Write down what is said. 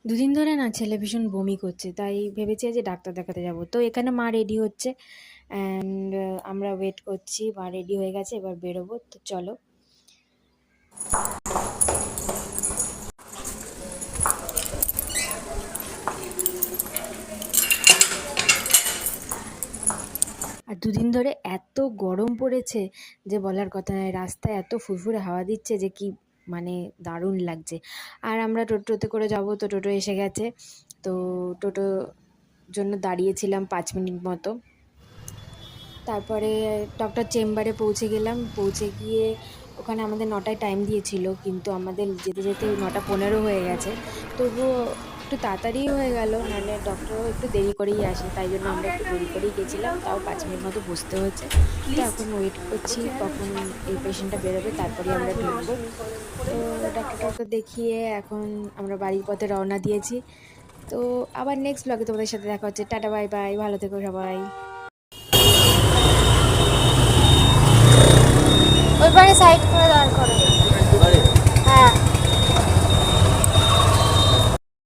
দুদিন ধরে না ছেলে ভীষণ বমি করছে, তাই ভেবেছি যে ডাক্তার দেখাতে যাব। তো এখানে মা রেডি হচ্ছে অ্যান্ড আমরা ওয়েট করছি। মা রেডি হয়ে গেছে, এবার বেরোবো। তো চলো। আর দুদিন ধরে এত গরম পড়েছে যে বলার কথা নয়। রাস্তায় এত ফুরফুরে হাওয়া দিচ্ছে যে কি মানে দারুণ লাগছে। আর আমরা টোটোতে করে যাব, তো টোটো এসে গেছে। তো টোটো জন্য দাঁড়িয়েছিলাম 5 মিনিট মতো। তারপরে ডক্টর চেম্বারে পৌঁছে গেলাম। পৌঁছে গিয়ে ওখানে আমাদের 9টায় টাইম দিয়েছিল, কিন্তু আমাদের যেতে যেতে 9:15 হয়ে গেছে। তবুও একটু তাড়াতাড়ি হয়ে গেল, নাহলে ডক্টরও একটু দেরি করেই আসে, তাই জন্য আমরা একটু দেরি করেই গেছিলাম। তাও 5 মিনিট মতো বসতে হয়েছে। তো এখন ওয়েট করছি কখন এই পেশেন্টটা বেরোবে, তারপরেই আমরা ঢুকবো। তো ডাক্তার দেখিয়ে এখন আমরা বাড়ির পথে রওনা দিয়েছি। তো আবার নেক্সট ব্লগে তোমাদের সাথে দেখা হচ্ছে। টাটা, বাই বাই, ভালো থেকো সবাই।